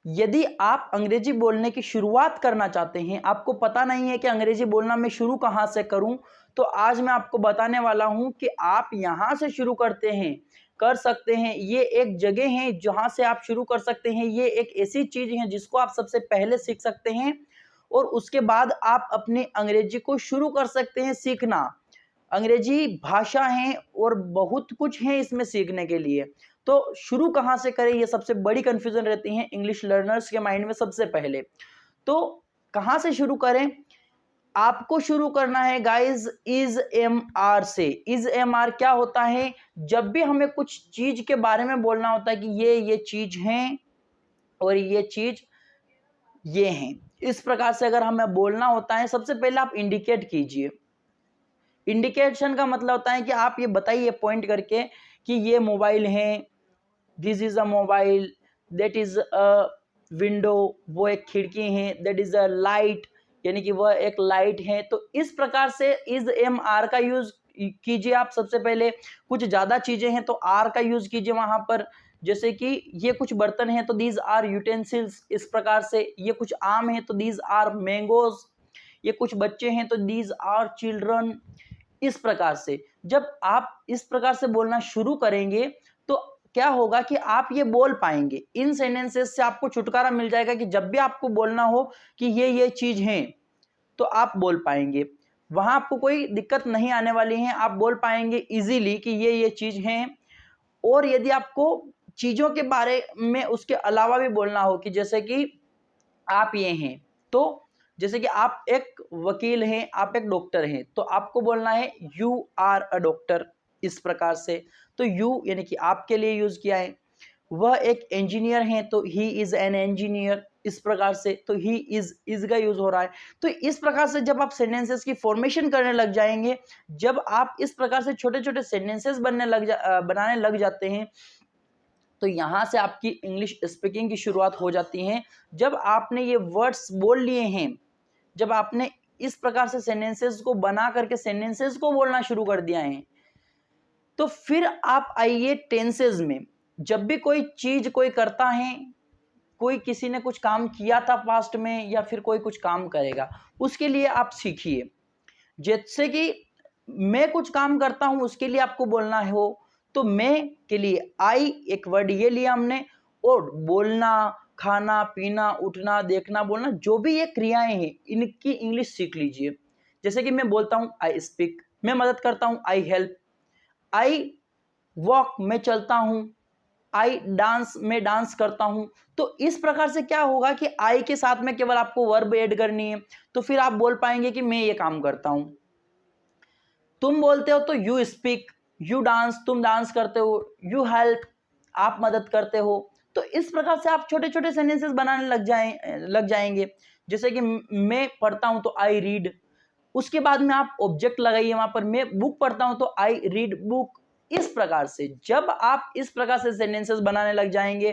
यदि आप अंग्रेजी बोलने की शुरुआत करना चाहते हैं, आपको पता नहीं है कि अंग्रेजी बोलना मैं शुरू कहाँ से करूं, तो आज मैं आपको बताने वाला हूं कि आप यहां से शुरू कर सकते हैं। ये एक जगह है जहां से आप शुरू कर सकते हैं। ये एक ऐसी चीज है जिसको आप सबसे पहले सीख सकते हैं और उसके बाद आप अपनी अंग्रेजी को शुरू कर सकते हैं सीखना। अंग्रेजी भाषा है और बहुत कुछ है इसमें सीखने के लिए। तो शुरू कहाँ से करें, ये सबसे बड़ी कंफ्यूजन रहती है इंग्लिश लर्नर्स के माइंड में सबसे पहले। तो कहाँ से शुरू करें? आपको शुरू करना है गाइज इज एम आर से। इज एम आर क्या होता है? जब भी हमें कुछ चीज के बारे में बोलना होता है कि ये चीज है और ये चीज ये है, इस प्रकार से अगर हमें बोलना होता है, सबसे पहले आप इंडिकेट कीजिए। इंडिकेशन का मतलब होता है कि आप ये बताइए पॉइंट करके कि ये मोबाइल है, this is a mobile, that is a window, वो एक खिड़की है, दैट इज अ लाइट, यानी कि वह एक लाइट है। तो इस प्रकार से इज एम आर का यूज कीजिए आप। सबसे पहले कुछ ज्यादा चीजें हैं तो आर का यूज कीजिए वहां पर। जैसे कि ये कुछ बर्तन हैं तो दीज आर यूटेंसिल्स, इस प्रकार से। ये कुछ आम है तो दीज आर मैंगोज, ये कुछ बच्चे हैं तो दीज आर चिल्ड्रन। इस प्रकार से जब आप इस प्रकार से बोलना शुरू करेंगे तो क्या होगा कि आप ये बोल पाएंगे। इन सेंटेंसेस से आपको छुटकारा मिल जाएगा कि जब भी आपको बोलना हो कि ये चीज है तो आप बोल पाएंगे। वहां आपको कोई दिक्कत नहीं आने वाली है, आप बोल पाएंगे इजीली कि ये चीज है। और यदि आपको चीजों के बारे में उसके अलावा भी बोलना हो कि जैसे कि आप ये हैं, तो जैसे कि आप एक वकील हैं, आप एक डॉक्टर हैं, तो आपको बोलना है यू आर अ डॉक्टर, इस प्रकार से। तो यू यानी कि आपके लिए यूज किया है। वह एक इंजीनियर है तो ही इज एन इंजीनियर, इस प्रकार से। तो ही इज का यूज हो रहा है। तो इस प्रकार से जब आप सेंटेंसेस की फॉर्मेशन करने लग जाएंगे, जब आप इस प्रकार से छोटे छोटे सेंटेंसेस बनाने लग जाते हैं, तो यहां से आपकी इंग्लिश स्पीकिंग की शुरुआत हो जाती है। जब आपने ये वर्ड्स बोल लिए हैं, जब आपने इस प्रकार से सेंटेंसेस को बना करके सेंटेंसेस को बोलना शुरू कर दिया है, तो फिर आप आइए टेंसेस में। जब भी कोई चीज कोई करता है, कोई किसी ने कुछ काम किया था पास्ट में या फिर कोई कुछ काम करेगा, उसके लिए आप सीखिए। जैसे कि मैं कुछ काम करता हूं, उसके लिए आपको बोलना हो तो मैं के लिए आई एक वर्ड ये लिया हमने, और बोलना, खाना पीना, उठना, देखना, बोलना, जो भी ये क्रियाएं हैं, इनकी इंग्लिश सीख लीजिए। जैसे कि मैं बोलता हूं आई स्पीक, मैं मदद करता हूं आई हेल्प, आई वॉक मैं चलता हूं, आई डांस मैं डांस करता हूं। तो इस प्रकार से क्या होगा कि आई के साथ में केवल आपको वर्ब ऐड करनी है, तो फिर आप बोल पाएंगे कि मैं ये काम करता हूं। तुम बोलते हो तो यू स्पीक, यू डांस तुम डांस करते हो, यू हेल्प आप मदद करते हो। तो इस प्रकार से आप छोटे छोटे सेंटेंसेस बनाने लग जाएंगे। जैसे कि मैं पढ़ता हूं तो आई रीड, उसके बाद में आप ऑब्जेक्ट लगाइए वहां पर। मैं बुक पढ़ता हूं तो आई रीड बुक। इस प्रकार से जब आप इस प्रकार से सेंटेंसेस बनाने लग जाएंगे,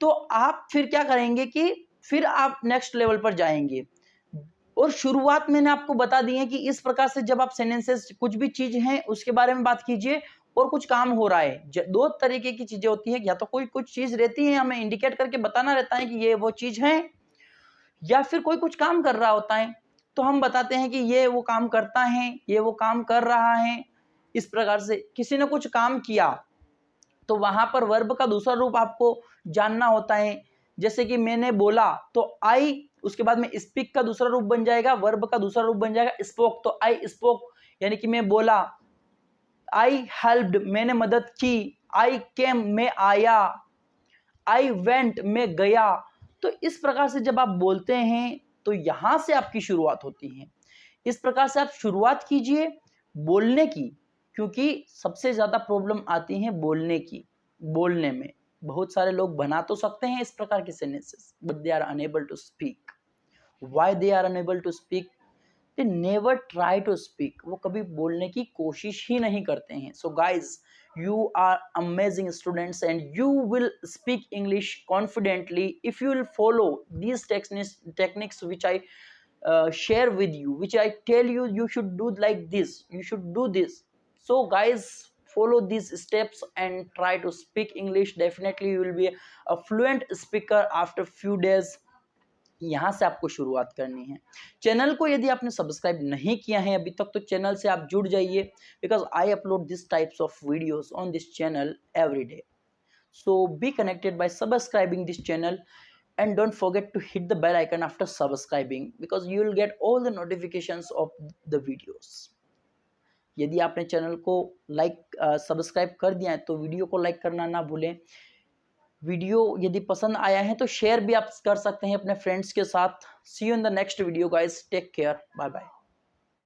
तो आप फिर क्या करेंगे कि फिर आप नेक्स्ट लेवल पर जाएंगे। और शुरुआत मैंने आपको बता दी है कि इस प्रकार से जब आप सेंटेंसेस कुछ भी चीज है उसके बारे में बात कीजिए और कुछ काम हो रहा है। दो तरीके की चीजें होती है, या तो कोई कुछ चीज रहती है हमें इंडिकेट करके बताना रहता है कि ये वो चीज है, या फिर कोई कुछ काम कर रहा होता है तो हम बताते हैं कि ये वो काम करता है, ये वो काम कर रहा है। इस प्रकार से किसी ने कुछ काम किया तो वहां पर वर्ब का दूसरा रूप आपको जानना होता है। जैसे कि मैंने बोला तो आई, उसके बाद में स्पीक का दूसरा रूप बन जाएगा, वर्ब का दूसरा रूप बन जाएगा स्पोक, तो आई स्पोक यानी कि मैं बोला। आई हेल्प्ड मैंने मदद की, आई केम मैं आया, आई वेंट मैं गया। तो इस प्रकार से जब आप बोलते हैं तो यहां से आपकी शुरुआत होती है। इस प्रकार से आप शुरुआत कीजिए बोलने की, क्योंकि सबसे ज्यादा प्रॉब्लम आती है बोलने की। बोलने में बहुत सारे लोग बना तो सकते हैं इस प्रकार के sentences, but they are unable to speak. Why they are unable to speak? They never try to speak, वो कभी बोलने की कोशिश ही नहीं करते हैं। So guys, you are amazing students and you will speak English confidently if you will follow these techniques which I share with you, which I tell you you should do like this, you should do this. So guys, follow these steps and try to speak English. Definitely you will be a fluent speaker after few days. यहाँ से आपको शुरुआत करनी है। Channel को यदि आपने subscribe नहीं किया है अभी तक तो चैनल से आप जुड़ जाइए, because I upload this types of videos on this channel every day. So be connected by subscribing this channel, and don't forget to hit the bell icon after subscribing, because you will get all the notifications of the videos. यदि आपने channel को subscribe कर दिया है तो video को like करना ना भूलें. वीडियो यदि पसंद आया है तो शेयर भी आप कर सकते हैं अपने फ्रेंड्स के साथ. See you in the next video guys. Take care. Bye bye.